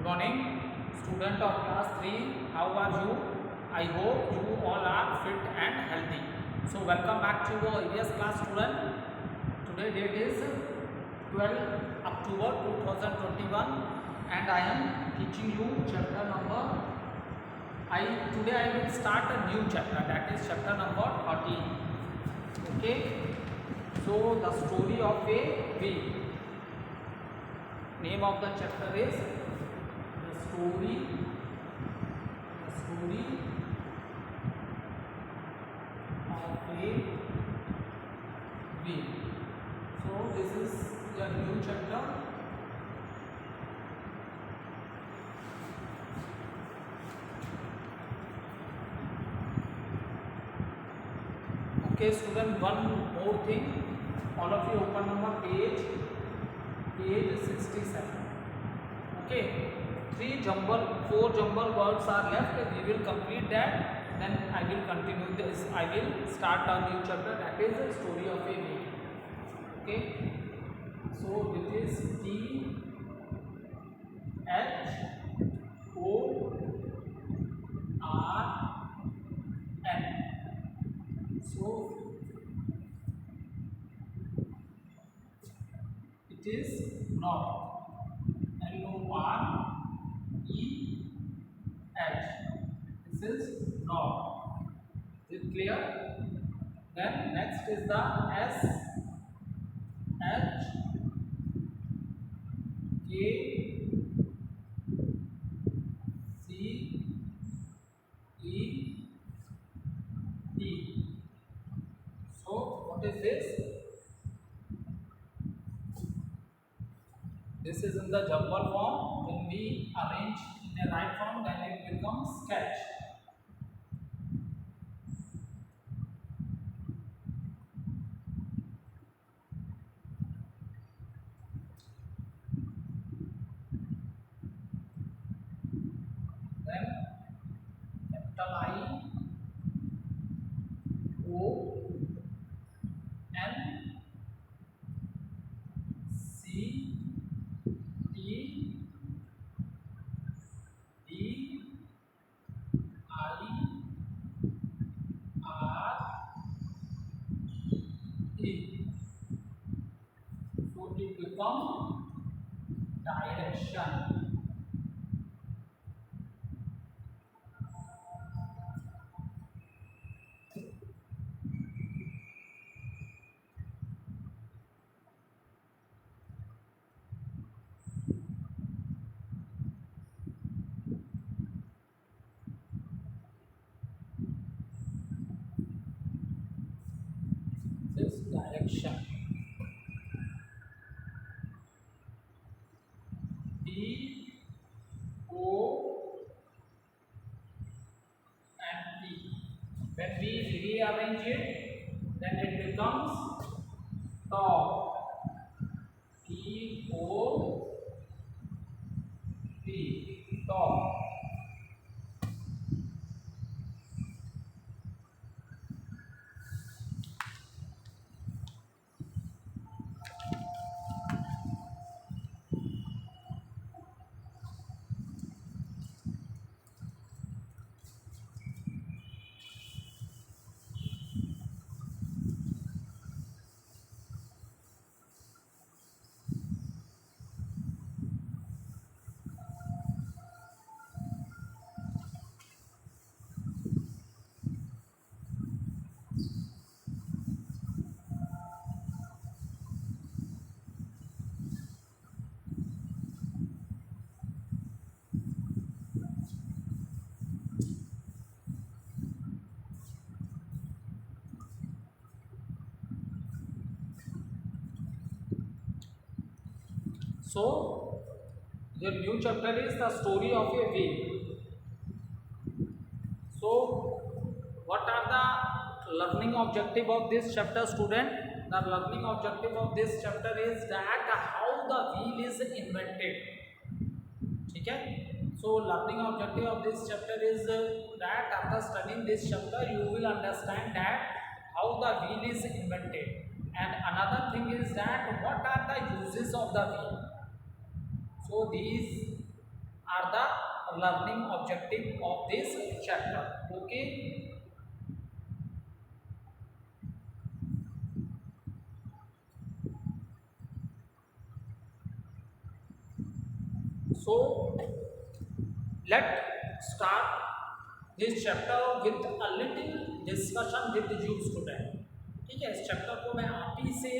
Good morning, student of class 3. How are you? I hope you all are fit and healthy. So welcome back to your EVS class, student. Today date is 12 October 2021 and I am teaching you chapter number today I will start a new chapter, that is chapter number 13. Okay, so the story of a wheel. Name of the chapter is the story of a wheel. So this is the new chapter. Okay, student, one more thing. All of you open number page 67. Okay, four jumble words are left. We will complete that. Then I will continue this. I will start a new chapter, that is the story of a wheel. Okay, so it is THORN. So it is north. NOREH. This is north. Is it clear? Then next is the SHKCET. So what is this? This is in the jumble form. When we arrange in a right form, then it becomes sketch. Then capital IONCETDERE. So it becomes direction. This direction. DONT. When we rearrange it, then it becomes top. TOP. Top. So the new chapter is the story of a wheel. So what are the learning objective of this chapter, student? The learning objective of this chapter is that how the wheel is invented. Okay? So learning objective of this chapter is that after studying this chapter you will understand that how the wheel is invented, and another thing is that what are the uses of the wheel. So these are the learning objective of this chapter. Okay. So let's start this chapter with a little discussion with you student. ठीक है, इस chapter को मैं आप ही से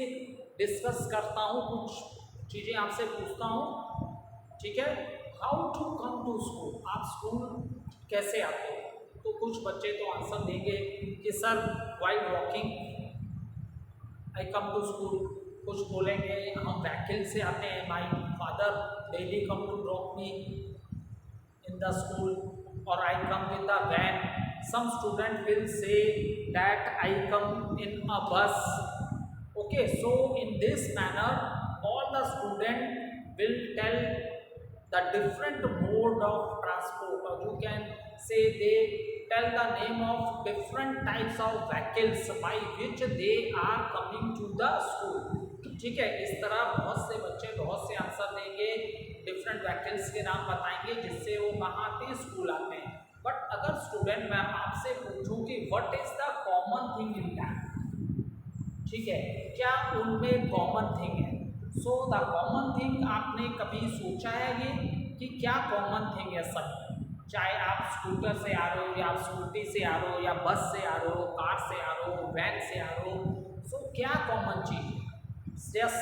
discuss करता हूँ, कुछ चीज़ें आपसे पूछता हूँ. ठीक है, how to come to school, आप स्कूल कैसे आते हो. तो कुछ बच्चे तो आंसर देंगे कि sir while walking I come to school. कुछ बोलेंगे हम व्हीकल से आते हैं, my father daily come to drop me in the school, or I come with a van. Some student will say that I come in a bus. Okay, so in this manner all the student will tell the different mode of transport, or you can say they tell the name of different types of vehicles by which they are coming to the school. ठीक है, इस तरह बहुत से बच्चे बहुत से answer देंगे, डिफरेंट व्हीकल्स के नाम बताएंगे जिससे वो कहाँ आते स्कूल आते हैं. बट अगर स्टूडेंट मैं आपसे पूछूं कि what is the common thing in that, ठीक है, क्या उनमें कॉमन थिंग है. सो द कॉमन थिंग, आपने कभी सोचा है ये कि क्या कॉमन थिंग है सब, चाहे आप स्कूटर से आ रहे हो या आप स्कूटी से आ रहे हो या बस से आ रहे हो, कार से आ रहे हो, वैन से आ रहे हो. सो क्या कॉमन चीज है. Yes,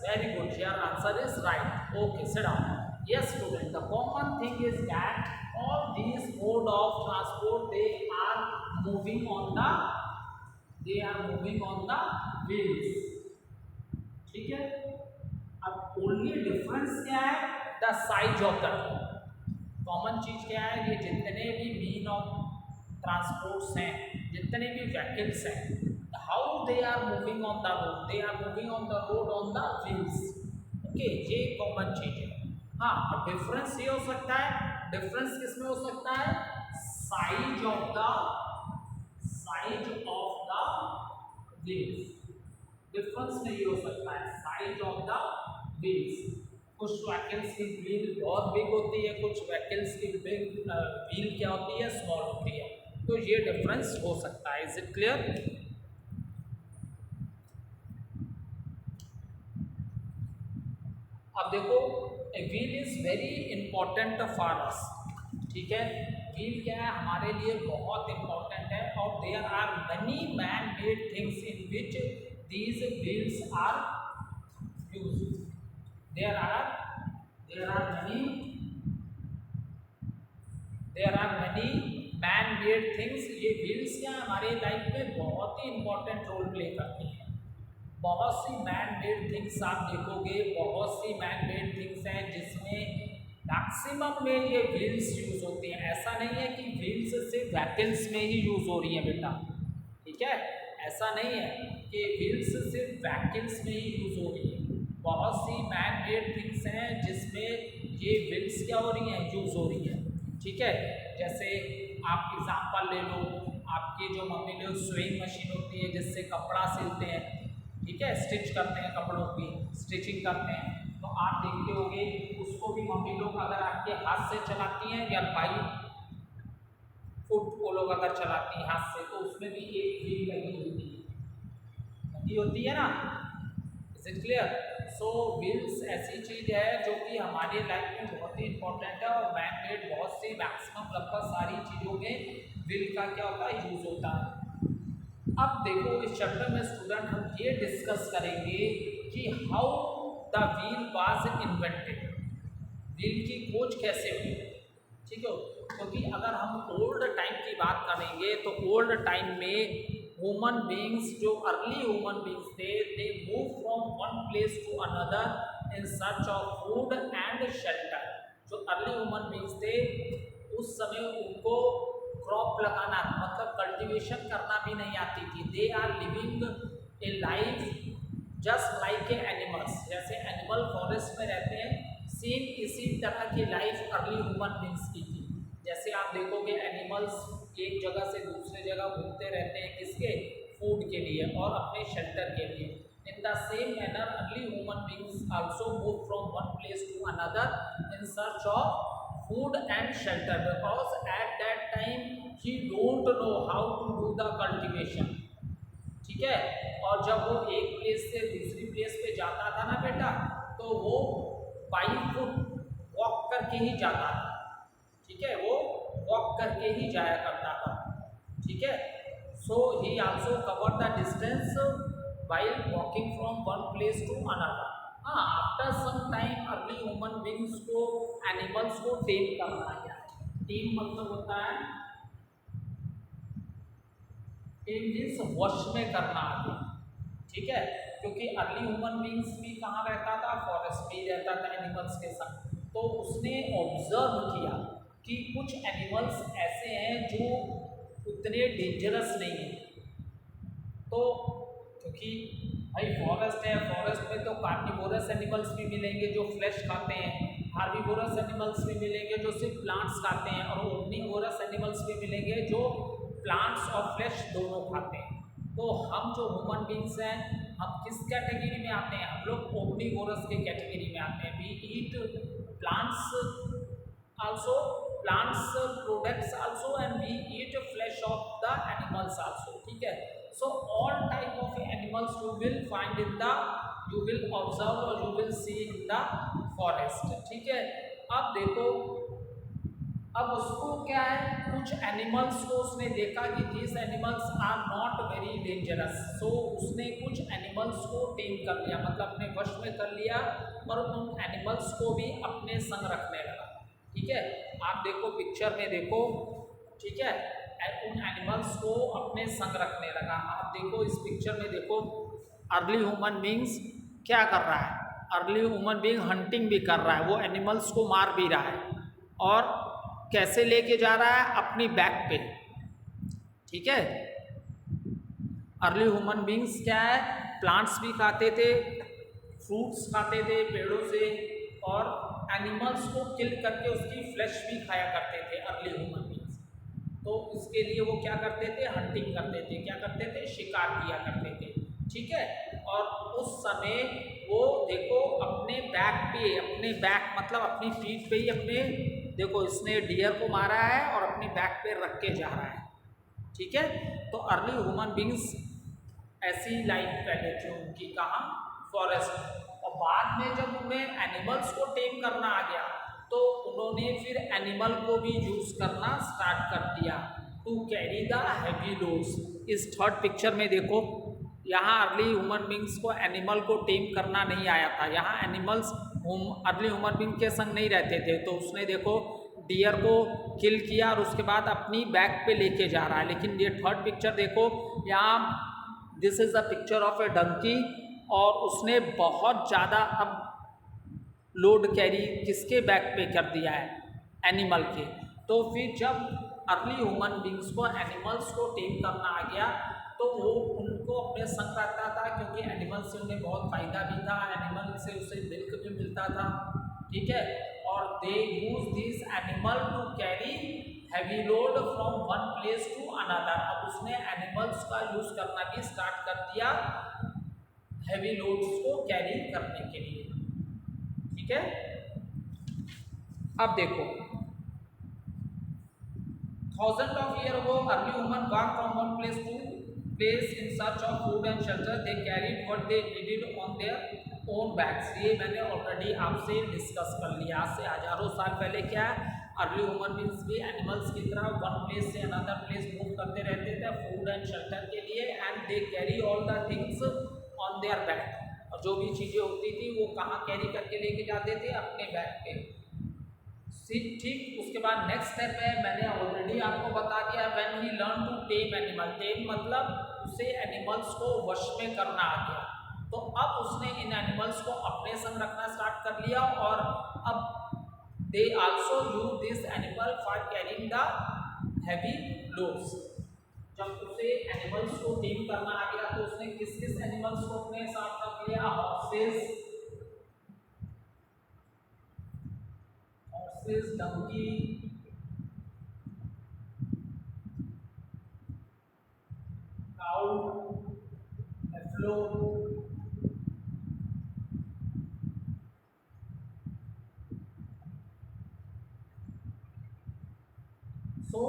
very good. Your answer is right. Okay, sit down. Yes, student. The common thing is that all these mode of transport they are moving on the wheels. ठीक है. अब only difference क्या है? The size of the wheel. Common चीज क्या है, ये जितने भी मीन ऑफ ट्रांसपोर्ट्स हैं, जितने भी व्हीकल्स हैं, how they are moving on the road, they are moving on the road on the wheels. Okay, ये कॉमन चीज है. हाँ, डिफरेंस ये हो सकता है, डिफरेंस किसमें हो सकता है, size of the wheels. Difference में ये हो सकता है साइज ऑफ द व्हील्स. कुछ व्हीकल्स की व्हील बहुत बिग होती है, कुछ व्हीकल्स की व्हील क्या होती है, स्मॉल होती है. तो ये डिफरेंस हो सकता है. Is it clear. अब देखो, a wheel is very important for us. ठीक है, व्हील क्या है, हमारे लिए बहुत इंपॉर्टेंट है. और there are many man made things in which these wheels are used. There are many man made things. ये व्हील्स क्या हमारे लाइफ में बहुत ही इंपॉर्टेंट रोल प्ले करती हैं. बहुत सी मैन मेड थिंग्स आप देखोगे, बहुत सी मैन मेड थिंग्स हैं जिसमें मैक्सिमम में ये व्हील्स यूज होती हैं. ऐसा नहीं है कि व्हील्स सिर्फ व्हीकल्स में ही यूज हो रही है बेटा. ठीक है, ऐसा नहीं है कि व्हील्स सिर्फ व्हीकल्स में ही यूज हो रही है. बहुत सी मैन मेड थिंग्स हैं जिसमें ये व्हील्स क्या हो रही हैं, यूज हो रही है. ठीक है, जैसे आप एग्जाम्पल ले लो, आपकी जो मम्मी लोग स्विंग मशीन होती है जिससे कपड़ा सिलते हैं, ठीक है, स्टिच करते हैं, कपड़ों की स्टिचिंग करते हैं. तो आप देखते होंगे उसको भी मम्मी लोग अगर आपके हाथ से चलाती हैं या बाई फुट वो लोग अगर चलाती हैं हाथ से, तो उसमें भी एक व्हील लगी होती है ना. Is it clear. So wheels ऐसी चीज़ है जो कि हमारे लाइफ में बहुत ही इंपॉर्टेंट है. और मैन मेड बहुत सी मैक्सिमम लगभग सारी चीज़ों में व्हील का क्या होता है, यूज होता है. अब देखो, इस चैप्टर में स्टूडेंट हम ये डिस्कस करेंगे कि how the wheel was invented. Wheel की खोज कैसे हुई. ठीक है, क्योंकि अगर हम ओल्ड टाइम की बात करेंगे तो ओल्ड टाइम में ह्यूमन बींग्स, जो अर्ली ह्यूमन बींग्स थे, they move from one place to another in search of food and shelter. जो अर्ली ह्यूमन बींग्स थे उस समय उनको क्रॉप लगाना, मतलब कल्टीवेशन करना भी नहीं आती थी. They are living a life just like a animals. जैसे एनिमल फॉरेस्ट में रहते हैं, सेम इसी तरह की लाइफ अर्ली ह्यूमन बींग्स की थी. जैसे आप देखोगे एनिमल्स एक जगह से दूसरे जगह घूमते रहते हैं, किसके, फूड के लिए और अपने शेल्टर के लिए. In the same manner early human beings also move from one place to another in search of food and shelter, because at that time he don't know how to do the cultivation. ठीक है, और जब वो एक place से दूसरी place पे जाता था ना बेटा, तो वो बाई फुट वॉक करके ही जाता था। ठीक है, वो वॉक करके ही जाया करता था। ठीक है, so he also cover the distance while walking from one place to another. हाँ, after some time early human beings को एनिमल्स को टेम करना है। टेम मतलब होता है, टेम मीन्स वश में करना आगे। ठीक है, क्योंकि अर्ली ह्यूमन बींग्स भी कहाँ रहता था, फॉरेस्ट में ही रहता था एनिमल्स के साथ। तो उसने ऑब्जर्व किया कि कुछ एनिमल्स ऐसे हैं जो उतने डेंजरस नहीं हैं। तो क्योंकि भाई फॉरेस्ट है, फॉरेस्ट में तो कार्निवोरस एनिमल्स भी मिलेंगे जो फ्लैश खाते हैं, हार्बिवोरस एनिमल्स भी मिलेंगे जो सिर्फ प्लांट्स खाते हैं, और ओमनीवोरस एनिमल्स भी मिलेंगे जो प्लांट्स और फ्लैश दोनों खाते हैं। तो हम जो ह्यूमन बींग्स हैं, हम किस कैटेगरी में आते हैं? हम लोग ओमनीवोरस के कैटेगरी में आते हैं। We eat plants also, plants products also, and we eat flesh of the animals also. ठीक है, so all type of animals you will find in the, you will observe or you will see in the forest। ठीक है, अब देखो, अब उसको क्या है, कुछ एनिमल्स को उसने देखा कि these animals are not very dangerous, so उसने कुछ एनिमल्स को टेम कर लिया, मतलब अपने वश में कर लिया, और उन एनिमल्स को भी अपने संग रखने लगा। ठीक है, आप देखो पिक्चर में देखो। ठीक है, उन एनिमल्स को अपने संग रखने लगा। आप देखो इस पिक्चर में देखो, अर्ली ह्यूमन बींग्स क्या कर रहा है? अर्ली ह्यूमन बींग हंटिंग भी कर रहा है, वो एनिमल्स को मार भी रहा है, और कैसे लेके जा रहा है? अपनी बैक पे। ठीक है, अर्ली ह्यूमन बींग्स क्या है, प्लांट्स भी खाते थे, फ्रूट्स खाते थे पेड़ों से, और एनिमल्स को किल करके उसकी फ्लैश भी खाया करते थे अर्ली ह्यूमन बींग्स। तो इसके लिए वो क्या करते थे? हंटिंग करते थे। क्या करते थे? शिकार किया करते थे। ठीक है, और उस समय वो देखो अपने बैक पे, अपने बैक मतलब अपनी पीठ पे ही अपने, देखो इसने डियर को मारा है और अपनी बैक पे रख के जा रहा है। ठीक है, तो अर्ली ह्यूमन बींग्स ऐसी लाइफ पहले थी उनकी, कहाँ? फॉरेस्ट में। और बाद में जब उन्हें एनिमल्स को टेम करना आ गया, तो उन्होंने फिर एनिमल को भी यूज करना स्टार्ट कर दिया to carry the heavy loads. इस थर्ड पिक्चर में देखो, यहाँ अर्ली ह्यूमन बींग्स को एनिमल को टेम करना नहीं आया था। यहाँ एनिमल्स अर्ली ह्यूमन बींग के संग नहीं रहते थे, तो उसने देखो डियर को किल किया और उसके बाद अपनी बैक पे लेके जा रहा है। लेकिन ये थर्ड पिक्चर देखो, यहाँ this is a picture of a donkey, और उसने बहुत ज़्यादा अब लोड कैरी किसके बैक पे कर दिया है? एनिमल के। तो फिर जब अर्ली ह्यूमन बींग्स को एनिमल्स को टेम करना आ गया, तो वो उनको अपने संग रखता था, क्योंकि एनिमल से उन्हें बहुत फ़ायदा भी था, एनिमल से उसे मिल्क भी मिलता था। ठीक है, और they use this animal to carry heavy load from one place to another. अब उसने एनिमल्स का यूज करना भी स्टार्ट कर दिया हैवी लोड्स को कैरी करने के लिए। ठीक है, अब देखो, thousand of year ago early human walk from one place to place in search of food and shelter. They carried what they needed on their own bags. ये मैंने ऑलरेडी आपसे डिस्कस कर लिया। आज से हजारों साल पहले क्या है, अर्ली ह्यूमन बींग्स भी एनिमल्स की तरह वन प्लेस से अनदर प्लेस मूव करते रहते थे फूड एंड शेल्टर के लिए, and they carry all the things on their back. और जो भी चीज़ें होती थी वो कहाँ कैरी करके लेके जाते थे? अपने बैग पे। ठीक, उसके बाद नेक्स्ट स्टेप है, मैंने ऑलरेडी आपको बता दिया, when he learn to tame animal. Tame मतलब उसे एनिमल्स को वश में करना आ गया। तो अब उसने इन एनिमल्स को अपने संग रखना स्टार्ट कर लिया, और अब they also use this animal for carrying the heavy loads. जब उसे एनिमल्स को टेम करना आ गया, तो उसने किस किस एनिमल्स को अपने साथ रख लिया? हॉर्सेस, डंकी, काऊ, एफ्लो, सो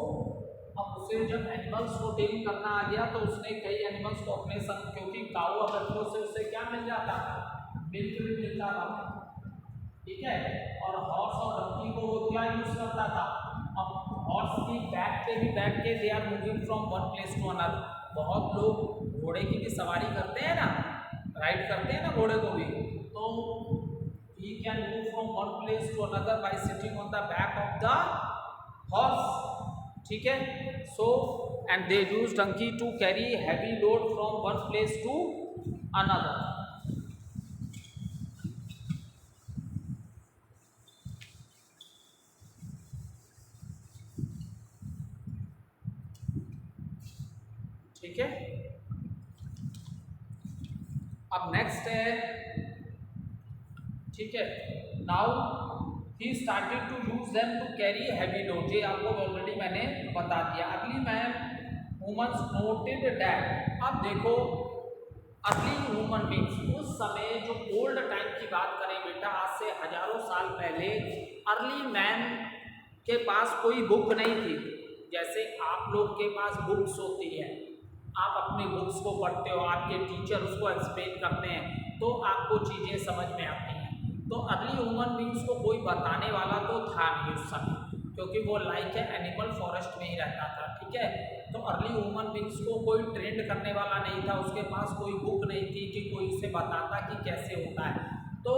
अब उसे जब एनिमल्स को टेम करना आ गया तो उसने कई एनिमल्स को अपने संग, क्योंकि काऊ और बच्चों से उसे क्या मिल जाता था, मिल्क भी मिलता था, ठीक है। और हॉर्स और डंकी को वो क्या यूज करता था, अब हॉर्स की बैक पे भी बैठ के they are moving from one place to another. बहुत लोग घोड़े की भी सवारी करते हैं ना, राइड करते हैं ना घोड़े को भी, तो he can move from one place to another by sitting on the back of the horse, ठीक है। so and they use donkey to carry heavy load from one place to another। ठीक है, अब नेक्स्ट है, ठीक है, now he started to use them to carry heavy load. ये आपको ऑलरेडी मैंने बता दिया। Early man humans noted that, अब देखो अर्ली ह्यूमन बींग्स, उस समय जो ओल्ड टाइम की बात करें बेटा, आज से हजारों साल पहले अर्ली मैन के पास कोई बुक नहीं थी। जैसे आप लोग के पास बुक्स होती है, आप अपनी बुक्स को पढ़ते हो, आपके टीचर उसको एक्सप्लेन करते हैं तो आपको चीज़ें समझ में आती हैं। तो अर्ली ह्यूमन बींग्स को कोई बताने वाला तो था नहीं उस समय, क्योंकि वो लाइक है एनिमल फॉरेस्ट में ही रहता था, ठीक है। तो अर्ली ह्यूमन बींग्स को कोई ट्रेंड करने वाला नहीं था, उसके पास कोई बुक नहीं थी कि कोई उसे बताता कि कैसे होता है। तो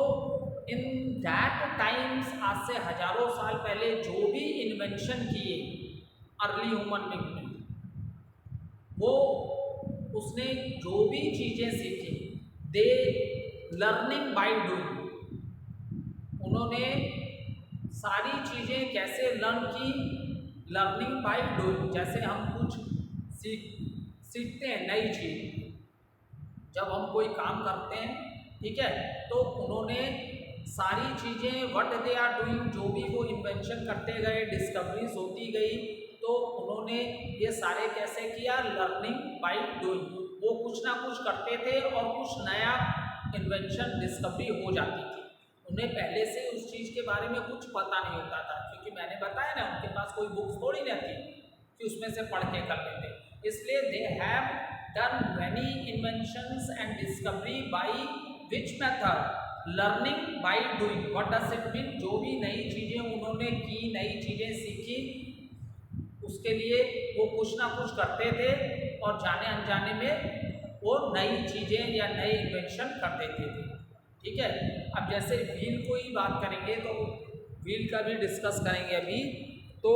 इन दैट टाइम्स, आज से हजारों साल पहले जो भी इन्वेंशन किए अर्ली ह्यूमन बींग ने, वो उसने जो भी चीज़ें सीखी, दे लर्निंग बाय डूइंग, उन्होंने सारी चीज़ें कैसे लर्न की, लर्निंग बाय डूइंग। जैसे हम कुछ सीखते हैं नई चीज़, जब हम कोई काम करते हैं, ठीक है, तो उन्होंने सारी चीज़ें व्हाट दे आर डूइंग, जो भी वो इन्वेंशन करते गए, डिस्कवरीज होती गई, तो उन्होंने ये सारे कैसे किया, लर्निंग बाय डूइंग। वो कुछ ना कुछ करते थे और कुछ नया इन्वेंशन डिस्कवरी हो जाती थी। उन्हें पहले से उस चीज़ के बारे में कुछ पता नहीं होता था, क्योंकि मैंने बताया ना उनके पास कोई बुक्स थोड़ी ना थी कि उसमें से पढ़ के कर लेते। इसलिए they have done many inventions and discovery by which method, learning by doing. What does it mean, जो भी नई चीज़ें उन्होंने की, नई चीज़ें सीखी, उसके लिए वो कुछ ना कुछ करते थे और जाने अनजाने में वो नई चीज़ें या नए इन्वेंशन कर देते थे, ठीक है। अब जैसे व्हील को ही बात करेंगे तो व्हील का भी डिस्कस करेंगे अभी। तो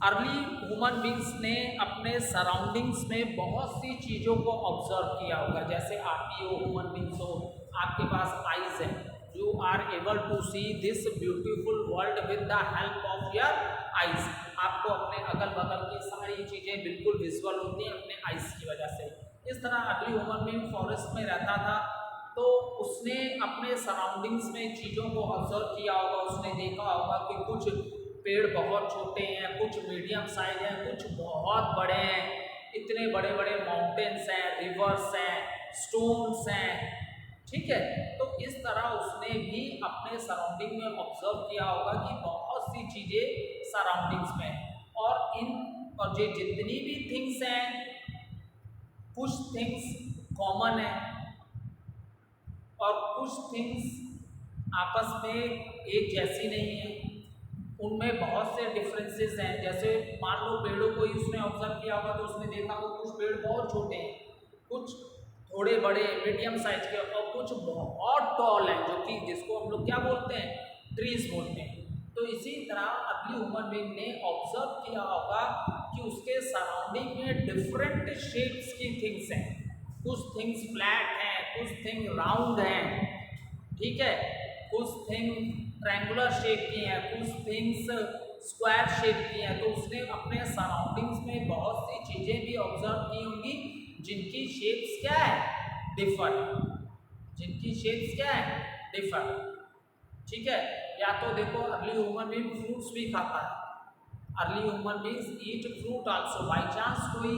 अर्ली ह्यूमन बींग्स ने अपने सराउंडिंग्स में बहुत सी चीज़ों को ऑब्जर्व किया होगा। जैसे आप ही हो, ह्यूमन बींग्स हो, आपके पास आइज है, you are able to see this beautiful world with the help of your eyes. आपको अपने अगल बगल की सारी चीज़ें बिल्कुल विजुअल होती हैं अपने आइज की वजह से। इस तरह अर्ली ह्यूमन बींग फॉरेस्ट में रहता था, तो उसने अपने सराउंडिंग्स में चीज़ों को ऑब्जर्व किया होगा। उसने देखा होगा कि कुछ पेड़ बहुत छोटे हैं, कुछ मीडियम साइज हैं, कुछ बहुत बड़े हैं, इतने बड़े बड़े माउंटेन्स हैं, रिवर्स हैं, स्टोन्स हैं, ठीक है। तो इस तरह उसने भी अपने सराउंडिंग में ऑब्जर्व किया होगा कि बहुत सी चीज़ें सराउंडिंग्स में, और ये जितनी भी थिंग्स हैं, कुछ थिंग्स कॉमन है और कुछ थिंग्स आपस में एक जैसी नहीं है, उनमें बहुत से डिफरेंसेस हैं। जैसे मान लो पेड़ों को ही उसने ऑब्जर्व किया होगा, तो उसने देखा हो कुछ पेड़ बहुत छोटे हैं, कुछ थोड़े बड़े मीडियम साइज के, और कुछ बहुत टॉल हैं, जो कि जिसको हम लोग क्या बोलते हैं, ट्रीज बोलते हैं। तो इसी तरह अर्ली ह्यूमन बीइंग ने ऑब्जर्व किया होगा कि उसके सराउंडिंग में डिफरेंट शेप्स की थिंग्स हैं। कुछ थिंग्स फ्लैट हैं, कुछ थिंग राउंड हैं, ठीक है, कुछ थिंग ट्रायंगुलर शेप की हैं, कुछ थिंग्स स्क्वायर शेप की हैं। तो उसने अपने सराउंडिंग्स में बहुत सी चीज़ें भी ऑब्जर्व की होंगी जिनकी शेप्स क्या है, डिफर, जिनकी शेप्स क्या है, डिफर, ठीक है। या तो देखो अर्ली ह्यूमन बीइंग फ्रूट्स भी खाता है, early human beings eat fruit also. By chance कोई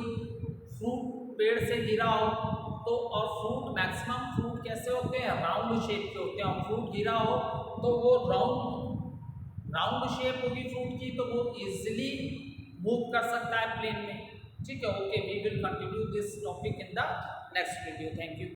फ्रूट पेड़ से गिरा हो तो, और फ्रूट मैक्सिमम फ्रूट कैसे होते हैं, राउंड शेप के होते हैं, और फ्रूट गिरा हो तो वो राउंड शेप होगी फ्रूट की, तो वो इजीली मूव कर सकता है प्लेन में। ठीक है, okay, we will continue this topic in the next video. Thank you.